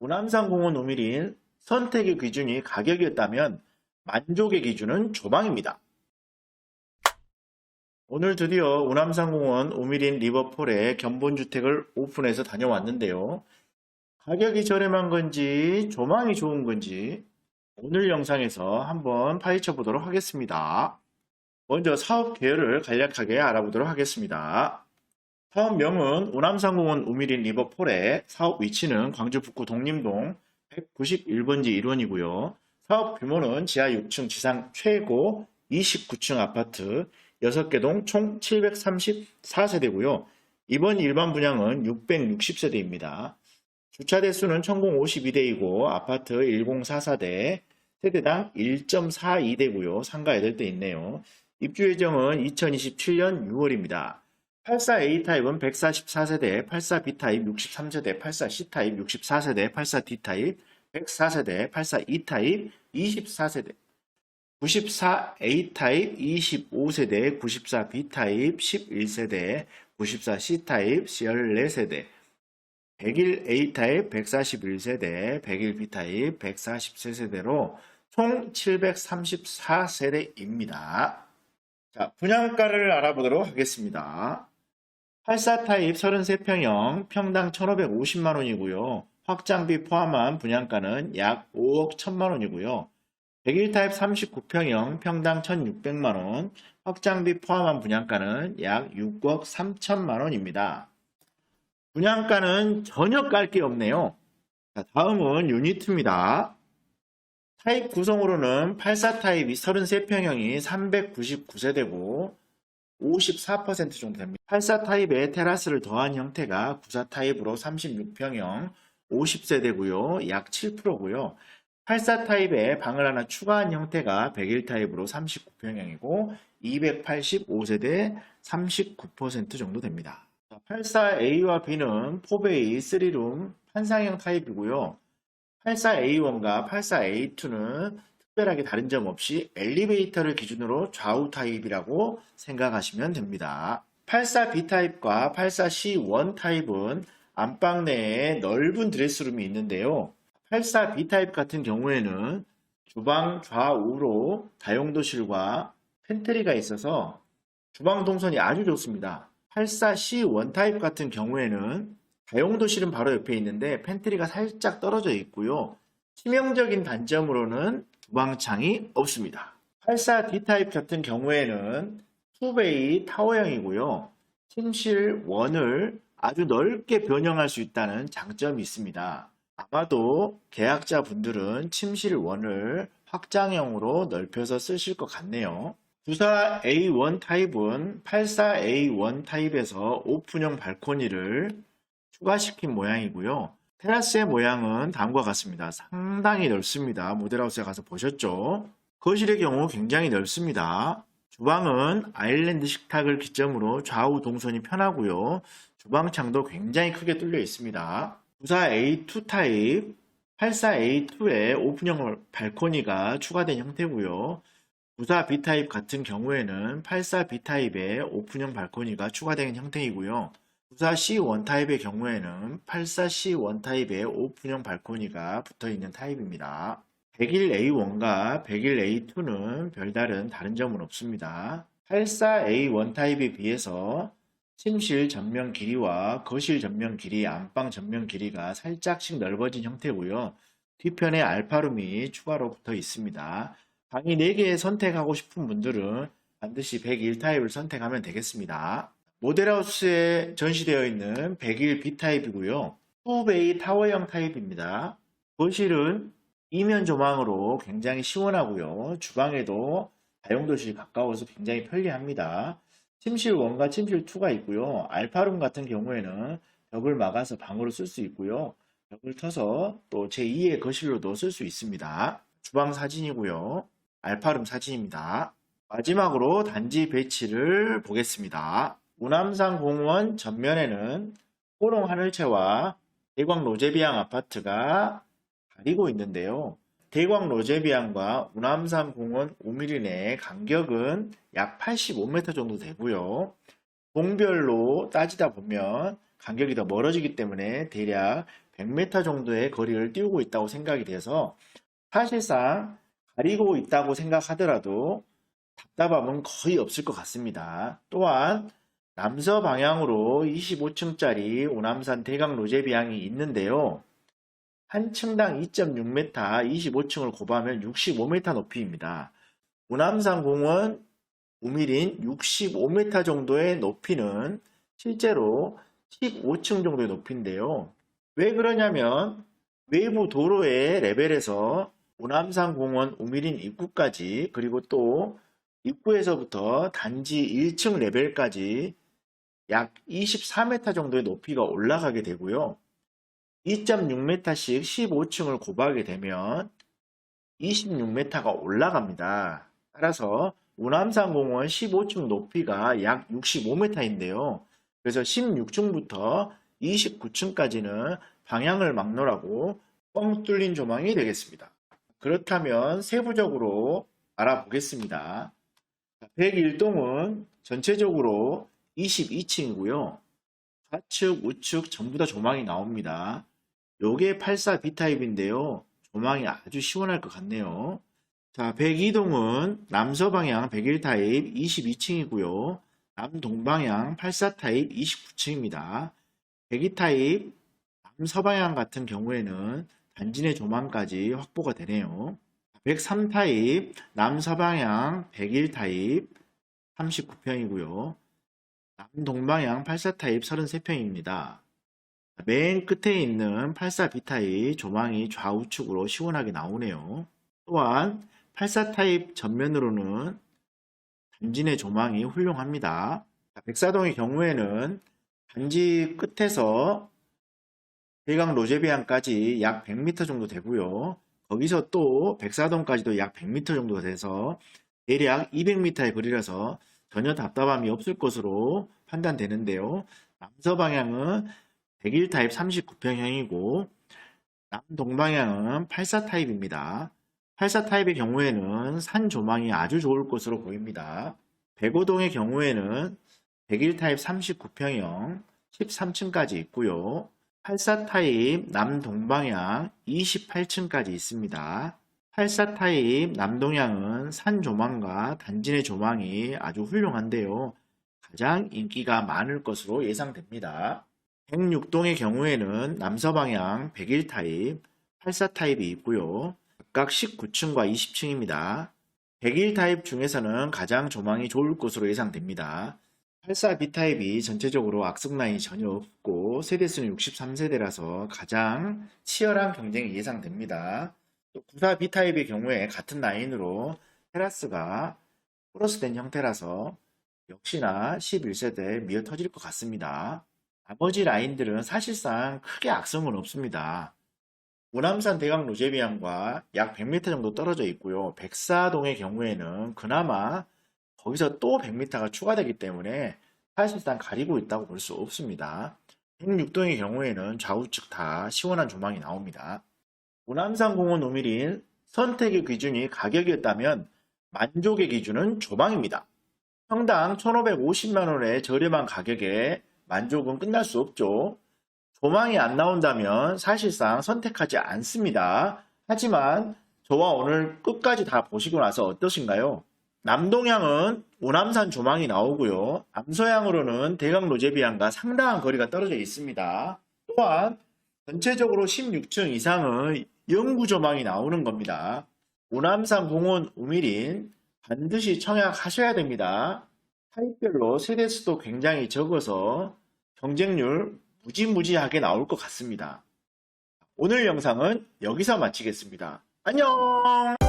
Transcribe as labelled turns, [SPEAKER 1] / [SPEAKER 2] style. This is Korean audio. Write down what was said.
[SPEAKER 1] 우남산공원 우미린 선택의 기준이 가격이었다면 만족의 기준은 조망입니다. 오늘 드디어 우남산공원 우미린 리버폴에 견본주택을 오픈해서 다녀왔는데요. 가격이 저렴한 건지 조망이 좋은 건지 오늘 영상에서 한번 파헤쳐 보도록 하겠습니다. 먼저 사업 계열을 간략하게 알아보도록 하겠습니다. 사업명은 우남산공원 우미린 리버폴의 사업 위치는 광주 북구 독림동 191번지 1원이고요. 사업 규모는 지하 6층 지상 최고 29층 아파트 6개 동 총 734세대고요. 이번 일반 분양은 660세대입니다. 주차 대수는 천공 52대이고 아파트 1044대, 세대당 1.42대고요. 상가 8대 있네요. 입주 예정은 2027년 6월입니다. 84A 타입은 144세대, 84B 타입 63세대, 84C 타입 64세대, 84D 타입 104세대, 84E 타입 24세대, 94A 타입 25세대, 94B 타입 11세대, 94C 타입 14세대, 101A 타입 141세대, 101B 타입 143세대로 총 734세대입니다. 자, 분양가를 알아보도록 하겠습니다. 84 타입 33평형 평당 1,550만원이고요. 확장비 포함한 분양가는 약 5억 1천만원이고요. 101 타입 39평형 평당 1,600만원, 확장비 포함한 분양가는 약 6억 3천만원입니다. 분양가는 전혀 깔 게 없네요. 자, 다음은 유니트입니다. 타입 구성으로는 84 타입이 33평형이 399세대고 54% 정도 됩니다. 84 타입에 테라스를 더한 형태가 94 타입으로 36평형 50세대고요. 약 7%고요. 84 타입에 방을 하나 추가한 형태가 101 타입으로 39평형이고 285세대 39% 정도 됩니다. 84A와 B는 4베이 3룸 판상형 타입이고요. 84A1과 84A2는 특별하게 다른 점 없이 엘리베이터를 기준으로 좌우 타입이라고 생각하시면 됩니다. 84B 타입과 84C1 타입은 안방 내에 넓은 드레스룸이 있는데요. 84B 타입 같은 경우에는 주방 좌우로 다용도실과 팬트리가 있어서 주방 동선이 아주 좋습니다. 84C1 타입 같은 경우에는 다용도실은 바로 옆에 있는데 팬트리가 살짝 떨어져 있고요. 치명적인 단점으로는 주방창이 없습니다. 84D 타입 같은 경우에는 2베이 타워형이고요. 침실 원을 아주 넓게 변형할 수 있다는 장점이 있습니다. 아마도 계약자 분들은 침실 원을 확장형으로 넓혀서 쓰실 것 같네요. 94A1 타입은 84A1 타입에서 오픈형 발코니를 추가시킨 모양이고요. 테라스의 모양은 다음과 같습니다. 상당히 넓습니다. 모델하우스에 가서 보셨죠? 거실의 경우 굉장히 넓습니다. 주방은 아일랜드 식탁을 기점으로 좌우 동선이 편하고요. 주방창도 굉장히 크게 뚫려 있습니다. 94A2 타입, 84A2에 오픈형 발코니가 추가된 형태고요. 94B 타입 같은 경우에는 84B 타입에 오픈형 발코니가 추가된 형태이고요. 94C1 타입의 경우에는 84C1 타입에 오픈형 발코니가 붙어있는 타입입니다. 101A1과 101A2는 별다른 다른 점은 없습니다. 84A1 타입에 비해서 침실 전면 길이와 거실 전면 길이, 안방 전면 길이가 살짝씩 넓어진 형태고요. 뒤편에 알파룸이 추가로 붙어 있습니다. 방이 4개 선택하고 싶은 분들은 반드시 101 타입을 선택하면 되겠습니다. 모델하우스에 전시되어 있는 101B 타입이고요. 2베이 타워형 타입입니다. 거실은 이면 조망으로 굉장히 시원하고요. 주방에도 다용도실이 가까워서 굉장히 편리합니다. 침실 1과 침실 2가 있고요. 알파룸 같은 경우에는 벽을 막아서 방으로 쓸 수 있고요. 벽을 터서 또 제2의 거실로도 쓸 수 있습니다. 주방 사진이고요. 알파룸 사진입니다. 마지막으로 단지 배치를 보겠습니다. 우남산 공원 전면에는 호롱 하늘채와 대광 로제비앙 아파트가 가리고 있는데요. 대광 로제비앙과 우남산 공원 우미린의 간격은 약 85m 정도 되고요. 동별로 따지다 보면 간격이 더 멀어지기 때문에 대략 100m 정도의 거리를 띄우고 있다고 생각이 돼서 사실상 가리고 있다고 생각하더라도 답답함은 거의 없을 것 같습니다. 또한 남서 방향으로 25층짜리 오남산 대강 로제비앙이 있는데요. 한 층당 2.6m, 25층을 곱하면 65m 높이입니다. 오남산 공원 우밀인 65m 정도의 높이는 실제로 15층 정도의 높이인데요. 왜 그러냐면 외부 도로의 레벨에서 오남산 공원 우밀인 입구까지, 그리고 또 입구에서부터 단지 1층 레벨까지 약 24m 정도의 높이가 올라가게 되고요. 2.6m씩 15층을 곱하게 되면 26m가 올라갑니다. 따라서 오남산 공원 15층 높이가 약 65m인데요. 그래서 16층부터 29층까지는 방향을 막론하고 뻥 뚫린 조망이 되겠습니다. 그렇다면 세부적으로 알아보겠습니다. 101동은 전체적으로 22층이고요. 좌측, 우측 전부 다 조망이 나옵니다. 요게 84B타입인데요. 조망이 아주 시원할 것 같네요. 자, 102동은 남서방향 101타입 22층이고요. 남동방향 84타입 29층입니다. 102타입 남서방향 같은 경우에는 단지 내 조망까지 확보가 되네요. 103타입 남서방향 101타입 39평이고요. 남동방향 84타입 33평입니다. 맨 끝에 있는 84B타입 조망이 좌우측으로 시원하게 나오네요. 또한 84타입 전면으로는 단지 내 조망이 훌륭합니다. 104동의 경우에는 단지 끝에서 대강 로제비앙까지 약 100m 정도 되고요. 거기서 또 104동까지도 약 100m 정도 돼서 대략 200m의 거리라서 전혀 답답함이 없을 것으로 판단되는데요. 남서 방향은 101타입 39평형이고 남동방향은 84타입입니다. 84타입의 경우에는 산 조망이 아주 좋을 것으로 보입니다. 105동의 경우에는 101타입 39평형 13층까지 있고요. 84타입 남동방향 28층까지 있습니다. 84타입 남동향은 산 조망과 단지 내 조망이 아주 훌륭한데요. 가장 인기가 많을 것으로 예상됩니다. 106동의 경우에는 남서방향 101타입, 84타입이 있고요. 각각 19층과 20층입니다. 101타입 중에서는 가장 조망이 좋을 것으로 예상됩니다. 84B타입이 전체적으로 악성 라인이 전혀 없고 세대수는 63세대라서 가장 치열한 경쟁이 예상됩니다. 또 94B타입의 경우에 같은 라인으로 테라스가 플러스된 형태라서 역시나 11세대 미어 터질 것 같습니다. 나머지 라인들은 사실상 크게 악성은 없습니다. 오남산 대강 로제비앙과 약 100m 정도 떨어져 있고요. 104동의 경우에는 그나마 거기서 또 100m가 추가되기 때문에 사실상 가리고 있다고 볼 수 없습니다. 106동의 경우에는 좌우측 다 시원한 조망이 나옵니다. 오남산 공원 우밀인 선택의 기준이 가격이었다면 만족의 기준은 조망입니다. 평당 1,550만원의 저렴한 가격에 만족은 끝날 수 없죠. 조망이 안 나온다면 사실상 선택하지 않습니다. 하지만 저와 오늘 끝까지 다 보시고 나서 어떠신가요? 남동향은 오남산 조망이 나오고요. 남서향으로는 대강 로제비앙과 상당한 거리가 떨어져 있습니다. 또한 전체적으로 16층 이상은 영구 조망이 나오는 겁니다. 오남산 공원 우밀인 반드시 청약하셔야 됩니다. 타입별로 세대수도 굉장히 적어서 경쟁률 무지무지하게 나올 것 같습니다. 오늘 영상은 여기서 마치겠습니다. 안녕!